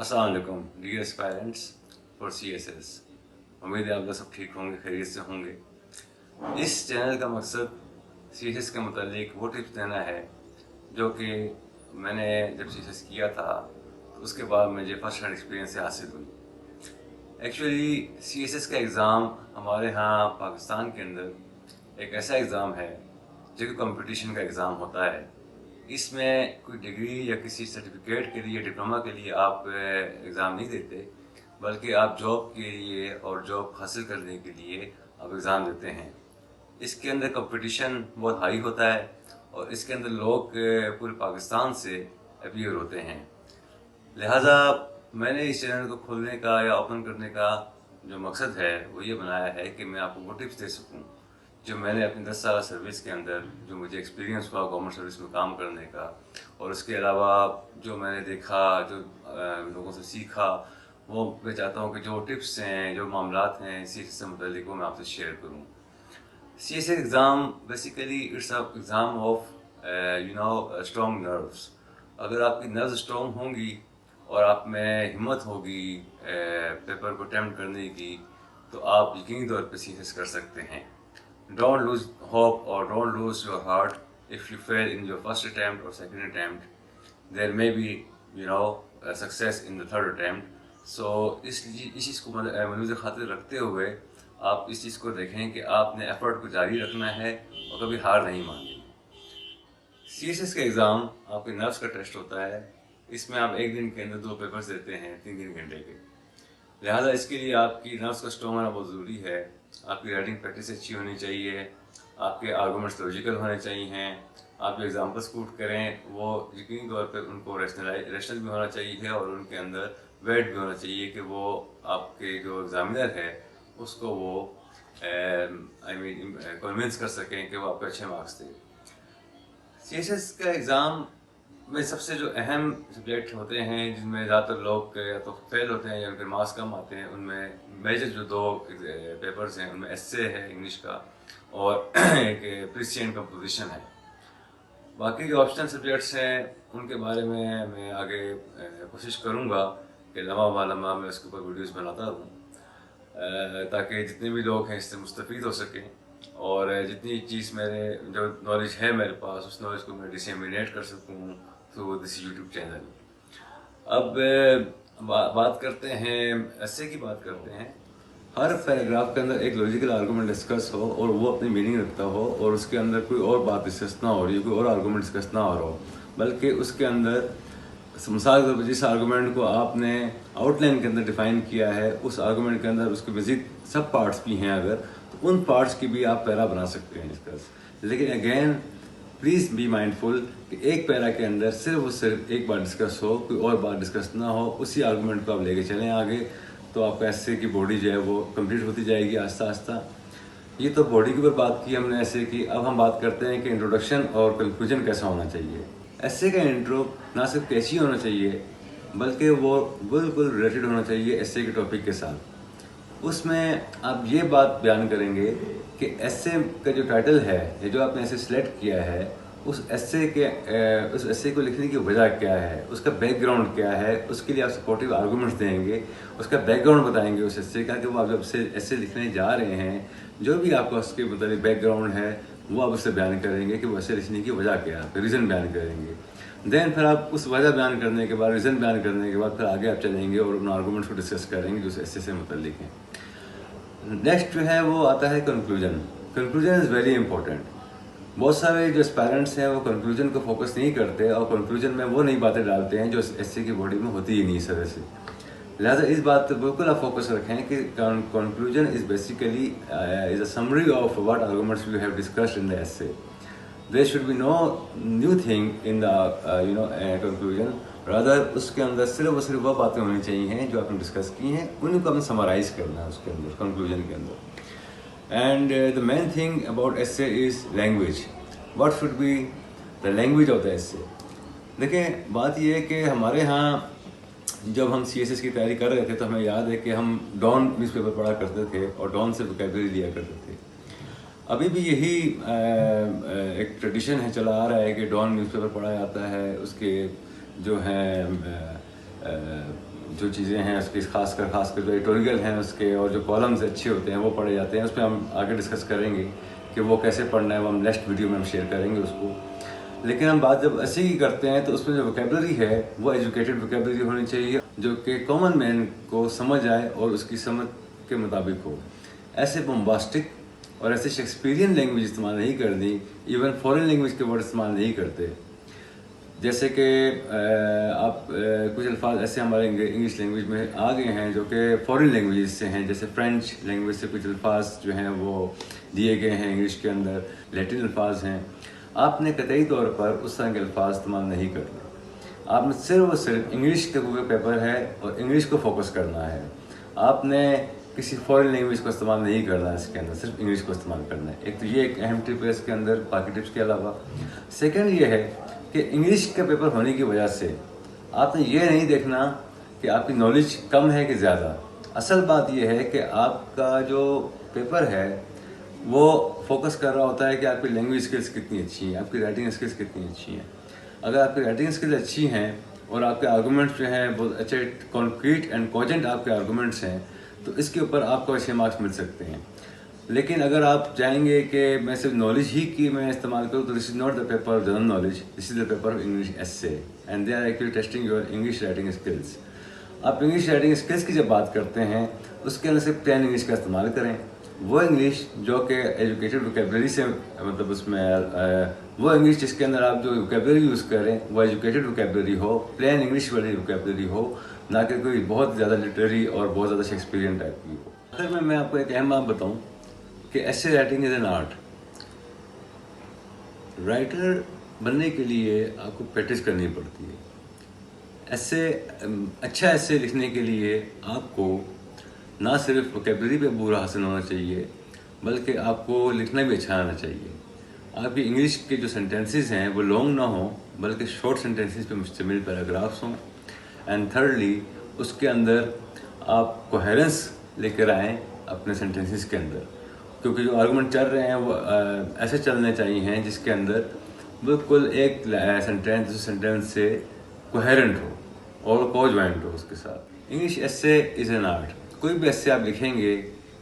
अस्सलाम वालेकुम dear aspirants for CSS। उम्मीद है आप लोग सब ठीक होंगे, खैरियत से होंगे। इस चैनल का मकसद CSS के मुतालिक वो टिप्स देना है जो कि मैंने जब CSS किया था तो उसके बाद मुझे फर्स्ट हैंड एक्सपीरियंस से हासिल हुई। एक्चुअली CSS का एग्ज़ाम हमारे यहाँ पाकिस्तान के अंदर एक ऐसा एग्ज़ाम है जो कि कंपटीशन का एग्ज़ाम होता है। इसमें कोई डिग्री या किसी सर्टिफिकेट के लिए, डिप्लोमा के लिए आप एग्ज़ाम नहीं देते, बल्कि आप जॉब के लिए और जॉब हासिल करने के लिए आप एग्ज़ाम देते हैं। इसके अंदर कंपटीशन बहुत हाई होता है और इसके अंदर लोग पूरे पाकिस्तान से अपीयर होते हैं। लिहाजा मैंने इस चैनल को खोलने का या ओपन करने का जो मकसद है वो ये बनाया है कि मैं आपको वो टिप्स दे सकूँ जो मैंने अपनी 10 साल सर्विस के अंदर जो मुझे एक्सपीरियंस हुआ गवर्नमेंट सर्विस में काम करने का, और उसके अलावा जो मैंने देखा, जो लोगों से सीखा, वो मैं चाहता हूँ कि जो टिप्स हैं, जो मामलात हैं CSS से मुतालिक वो मैं आपसे शेयर करूँ। CSS exam basically it's a exam of strong nerves. अगर आपकी नर्व्स स्ट्रॉन्ग होंगी और आप में हिम्मत होगी पेपर को अटेम्प्ट करने की, तो आप यकीनी तौर पर CSS कर सकते हैं। Don't lose hope or don't lose your heart if you fail in your first attempt or second attempt. There may be, a success in the third attempt. So इस चीज़ को मद्देनज़र खातिर रखते हुए आप इस चीज़ को देखें कि आपने एफर्ट को जारी रखना है और कभी हार नहीं माननी। CSS का एग्ज़ाम आपके नर्व्स का टेस्ट होता है। इसमें आप एक दिन के अंदर 2 पेपर्स देते हैं 3-3 घंटे के। लिहाजा इसके लिए आपकी नर्व्स का स्ट्रॉन्ग होना बहुत ज़रूरी है। आपकी राइटिंग प्रैक्टिस अच्छी होनी चाहिए, आपके आर्गूमेंट्स लॉजिकल होने चाहिए, आप जो एग्जाम्पल्स कोट करें वो यकीनी तौर पर उनको रेशनल भी होना चाहिए और उनके अंदर वेट भी होना चाहिए कि वो आपके जो एग्ज़ामिनर है उसको वो कन्विंस कर सकें कि वो आपको अच्छे मार्क्स दें। CSS का एग्ज़ाम में सबसे जो अहम सब्जेक्ट होते हैं जिनमें ज़्यादातर लोग या तो फेल होते हैं या उनके मार्क्स कम आते हैं, उनमें मेजर जो 2 पेपर्स हैं उनमें एस्से है इंग्लिश का और एक प्रिसिएंट कंपोजिशन है। बाकी जो ऑप्शनल सब्जेक्ट्स हैं उनके बारे में मैं आगे कोशिश करूँगा कि लम्हा मैं उसके ऊपर वीडियोज़ बनाता रहूँ ताकि जितने भी लोग हैं इससे मुस्तफ़ीद हो सकें और जितनी चीज़ मेरे जो नॉलेज है मेरे पास उस नॉलेज को मैं डिसेमिनेट कर सकूँ थ्रू दिस यूट्यूब चैनल। अब बात करते हैं एस्से की बात करते हैं। हर पैराग्राफ के अंदर एक लॉजिकल आर्गूमेंट डिस्कस हो और वो अपनी मीनिंग रखता हो और उसके अंदर कोई और बात डिस्कस ना हो रही हो, कोई और आर्गूमेंट डिस्कस ना हो रहा हो, बल्कि उसके अंदर मिसाल के तौर पर जिस आर्गूमेंट को आपने आउटलाइन के अंदर डिफाइन किया है उस आर्गूमेंट के अंदर उसके मज़ीद सब पार्ट्स भी हैं अगर, तो उन पार्ट्स की भी आप पैरा बना सकते हैं डिस्कस। लेकिन अगेन प्लीज़ बी माइंडफुल कि एक पैरा के अंदर सिर्फ एक बार डिस्कस हो, कोई और बात डिस्कस ना हो, उसी आर्गूमेंट को आप लेके चलें आगे, तो आपका एस्से की बॉडी जो है वो कंप्लीट होती जाएगी आहिस्ता आहिस्ता। ये तो बॉडी के ऊपर बात की हमने एस्से की। अब हम बात करते हैं कि इंट्रोडक्शन और कंक्लूजन कैसा होना चाहिए। एस्से का इंट्रो ना सिर्फ कैची होना चाहिए बल्कि वो बिल्कुल रिलेटेड होना चाहिए एस्से के टॉपिक के साथ। उसमें आप ये बात बयान करेंगे कि एस्से का जो टाइटल है या जो आपने एस्से सेलेक्ट किया है उस एस्से को लिखने की वजह क्या है, उसका बैकग्राउंड क्या है, उसके लिए आप सपोर्टिव आर्गूमेंट्स देंगे, उसका बैकग्राउंड बताएंगे उस एस्से का कि वो आप जब से एस्से लिखने जा रहे हैं जो भी आपका उसके मतलब बैकग्राउंड है वो आप उससे बयान करेंगे कि वो एस्से लिखने की वजह क्या है, रीज़न बयान करेंगे। देन फिर आप उस वजह बयान करने के बाद, रीज़न बयान करने के बाद फिर आगे आप चलेंगे और उन आर्गूमेंट्स को डिस्कस करेंगे जो एस्से से मुतल्लिक हैं। नेक्स्ट जो है वो आता है conclusion. Conclusion is very important. बहुत सारे जो एस्पायरेंट्स हैं वो कंक्लूजन को फोकस नहीं करते और कंक्लूजन में वो नई बातें डालते हैं जो एस्से की बॉडी में होती ही नहीं इस तरह से। लिहाजा इस बात पर बिल्कुल आप फोकस रखें कि conclusion is basically is a summary of what arguments we have discussed in the essay. There should be no new thing in the conclusion, rather उसके अंदर सिर्फ और सिर्फ वो बातें होनी चाहिए जो आपने डिस्कस की हैं, उनको हमने समराइज़ करना है उसके अंदर, कंक्लूजन के अंदर। And the main thing about essay is language. What should be the language of the essay? देखें बात ये है कि हमारे यहाँ जब हम CSS की तैयारी कर रहे थे तो हमें याद है कि हम डॉन न्यूज़पेपर पढ़ा करते थे और डॉन से वोकैबुलरी लिया करते थे। अभी भी यही एक ट्रेडिशन है, चला आ रहा है कि डॉन न्यूज़पेपर पढ़ा जाता है, उसके जो हैं जो चीज़ें हैं उसकी खास कर जो एडिटोरियल हैं उसके और जो कॉलम्स अच्छे होते हैं वो पढ़े जाते हैं। उस पर हम आगे डिस्कस करेंगे कि वो कैसे पढ़ना है, वो हम नेक्स्ट वीडियो में हम शेयर करेंगे उसको। लेकिन हम बात जब ऐसे ही करते हैं तो उसमें जो वोकेबलरी है वो एजुकेटेड वोकेबलरी होनी चाहिए, जो कि कॉमन मैन को समझ आए और उसकी समझ के मुताबिक हो। ऐसे बम्बास्टिक और ऐसे शेक्सपियरियन लैंग्वेज इस्तेमाल नहीं करनी, इवन फॉरेन लैंग्वेज के वर्ड इस्तेमाल नहीं करते। जैसे कि आप कुछ अल्फाज ऐसे हमारे इंग्लिश लैंग्वेज में आ गए हैं जो कि फॉरेन लैंग्वेज से हैं, जैसे फ्रेंच लैंग्वेज से कुछ अल्फाज जो हैं वो दिए गए हैं इंग्लिश के अंदर, लैटिन अल्फाज हैं। आपने कतई तौर पर उस तरह के अल्फाज इस्तेमाल नहीं करने। आपने सिर्फ और सिर्फ इंग्लिश के कोई पेपर है और इंग्लिश को फोकस करना है। आपने किसी फॉरेन लैंग्वेज को इस्तेमाल नहीं करना है इसके अंदर, सिर्फ इंग्लिश को इस्तेमाल करना है। एक तो ये एक अहम टिप है इसके अंदर, बाकी टिप्स के अलावा। सेकंड ये है कि इंग्लिश का पेपर होने की वजह से आपने ये नहीं देखना कि आपकी नॉलेज कम है कि ज़्यादा। असल बात यह है कि आपका जो पेपर है वो फोकस कर रहा होता है कि आपकी लैंग्वेज स्किल्स कितनी अच्छी हैं, आपकी राइटिंग स्किल्स कितनी अच्छी हैं। अगर आपकी राइटिंग स्किल्स अच्छी हैं और आपके आर्गूमेंट्स जो हैं बहुत अच्छे कॉन्क्रीट एंड कॉजेंट आपके आर्गूमेंट्स हैं तो इसके ऊपर आपको अच्छे मार्क्स मिल सकते हैं। लेकिन अगर आप चाहेंगे कि मैं सिर्फ नॉलेज ही की मैं इस्तेमाल करूँ तो this is not the paper of general knowledge, this is the paper of English essay and they are actually testing your English writing skills. आप इंग्लिश राइटिंग स्किल्स की जब बात करते हैं उसके अंदर से प्लेन इंग्लिश का इस्तेमाल करें। वो इंग्लिश जो कि एजुकेटेड वोकेबलरी से मतलब उसमें वो इंग्लिश जिसके अंदर आप जो वोकेबलरी यूज़ करें वो एजुकेटेड वोकेबलरी हो, प्लेन इंग्लिश वाली वोकेबलरी हो, ना कि कोई बहुत ज़्यादा लिटरेरी और बहुत ज़्यादा शेक्सपियरियन टाइप की हो। अगर मैं आपको एक अहम बात बताऊँ कि ऐसे writing is an art. Writer बनने के लिए आपको प्रैक्टिस करनी पड़ती है। ऐसे अच्छा ऐसे लिखने के लिए आपको ना सिर्फ वोकेबलरी पे पूरा हासिल होना चाहिए बल्कि आपको लिखना भी अच्छा आना चाहिए। आपकी इंग्लिश के जो सेंटेंसेस हैं वो लॉन्ग ना हो बल्कि शॉर्ट सेंटेंसेस पे मुश्तमिल पैराग्राफ्स हों। एंड थर्डली उसके अंदर आप कोहेरेंस लेकर आएँ अपने सेंटेंसेस के अंदर, क्योंकि जो आर्गूमेंट चल रहे हैं वो ऐसे चलने चाहिए हैं जिसके अंदर बिल्कुल एक सेंटेंस से कोहेरेंट हो और कोजॉइंट हो उसके साथ। English essay is an art. कोई भी ऐसे आप लिखेंगे,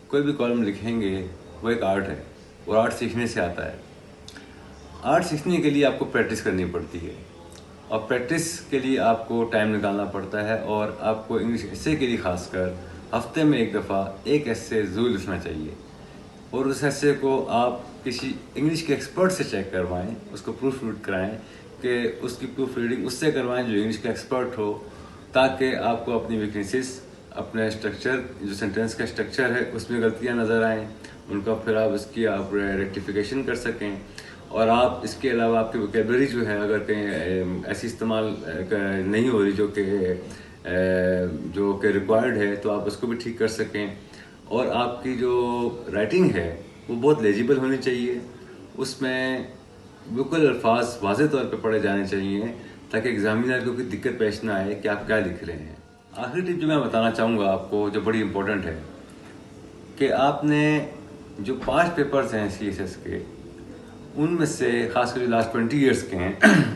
कोई भी कॉलम लिखेंगे, वो एक आर्ट है और आर्ट सीखने से आता है। आर्ट सीखने के लिए आपको प्रैक्टिस करनी पड़ती है और प्रैक्टिस के लिए आपको टाइम निकालना पड़ता है और आपको इंग्लिश एसे के लिए खासकर हफ्ते में एक दफ़ा एक एसे ज़रूर लिखना चाहिए और उस एसे को आप किसी इंग्लिश के एक्सपर्ट से चेक करवाएं, उसको प्रूफ रीड कराएं कि उसकी प्रूफ रीडिंग उससे करवाएं जो इंग्लिश का एक्सपर्ट हो, ताकि आपको अपनी वीकनेसेस, अपने स्ट्रक्चर जो सेंटेंस का स्ट्रक्चर है उसमें गलतियां नज़र आएँ, उनका फिर आप इसकी आप रेक्टिफिकेशन कर सकें। और आप इसके अलावा आपकी वोकेबलरी जो है अगर कहीं ऐसी इस्तेमाल नहीं हो रही जो कि रिक्वायर्ड है तो आप उसको भी ठीक कर सकें। और आपकी जो राइटिंग है वो बहुत लेजिबल होनी चाहिए, उसमें बिल्कुल अल्फाज वाज़ेह तौर पे पढ़े जाने चाहिए ताकि एग्जामिनर को कोई दिक्कत पेश ना आए कि आप क्या लिख रहे हैं। आखिरी टिप जो मैं बताना चाहूँगा आपको जो बड़ी इम्पोर्टेंट है कि आपने जो 5 पेपर्स हैं CSS के उनमें से खासकर जो लास्ट 20 ईयर्स के हैं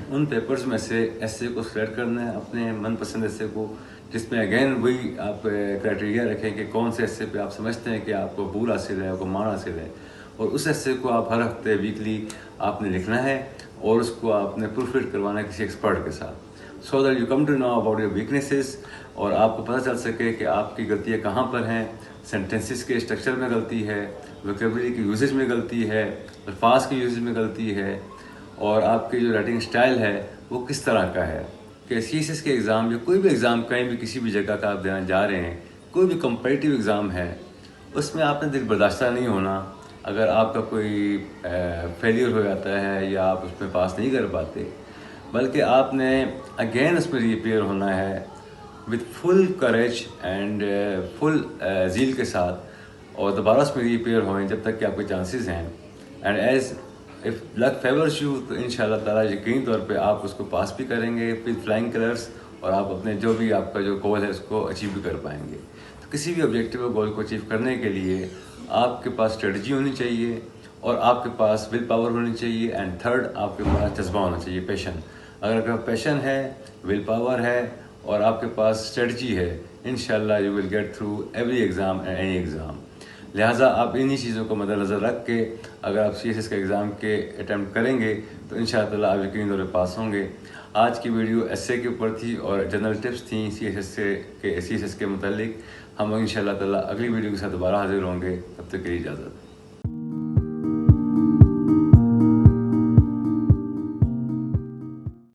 उन पेपर्स में से एसे को सिलेक्ट करना है, अपने मनपसंद एसे को, जिसमें अगेन वही आप क्राइटेरिया रखें कि कौन से एसे पे आप समझते हैं कि आपको भूल हासिल है, आपको मान हासिल है, और उस एसे को आप हर हफ्ते वीकली आपने लिखना है और उसको आपने प्रूफ रीड करवाना है किसी एक्सपर्ट के साथ, so that you come to know about your weaknesses और आपको पता चल सके कि आपकी गलतियाँ कहाँ पर हैं। सेंटेंसेस के स्ट्रक्चर में गलती है, वोकेबलरी की यूजेज में गलती है, अल्फाज की यूजेज में गलती है, और आपकी जो राइटिंग स्टाइल है वो किस तरह का है। कि CSS के एग्ज़ाम या कोई भी एग्ज़ाम कहीं भी किसी भी जगह का आप देना जा रहे हैं, कोई भी कंपेटिटिव एग्ज़ाम है, उसमें आपने दिल बर्दाश्ता नहीं होना अगर आपका कोई फेलियर हो जाता है या आप उसमें पास नहीं कर पाते, बल्कि आपने अगेन उसमें रीअपीयर होना है with full courage and full zeal के साथ और दोबारा उसमें रीअपीयर होएं जब तक कि आपके चांसेस हैं। And as if luck favours you तो इंशाल्लाह ताला यकीनी तौर पे आप उसको पास भी करेंगे विद फ्लाइंग कलर्स और आप अपने जो भी आपका जो गोल है उसको अचीव भी कर पाएंगे। तो किसी भी ऑब्जेक्टिव और गोल को अचीव करने के लिए आपके पास स्ट्रेटजी होनी चाहिए और आपके पास विल पावर होनी चाहिए एंड थर्ड आपके पास जज्बा होना चाहिए, पैशन। अगर आपका पैशन है, विल पावर है اور آپ کے پاس اسٹریٹجی ہے، انشاءاللہ you will get through every exam and any exam. لہٰذا آپ انہی چیزوں کو مد نظر رکھ کے اگر آپ سی ایس ایس کے ایگزام کے اٹیمپٹ کریں گے تو ان شاء اللہ آپ یقینی طور پہ پاس ہوں گے. آج کی ویڈیو ایس اے کے اوپر تھی اور جنرل ٹپس تھیں سی ایس ایس کے متعلق. ہم ان شاء اللہ تعالیٰ اگلی ویڈیو کے ساتھ دوبارہ حاضر ہوں گے. تب تک کے لیے اجازت.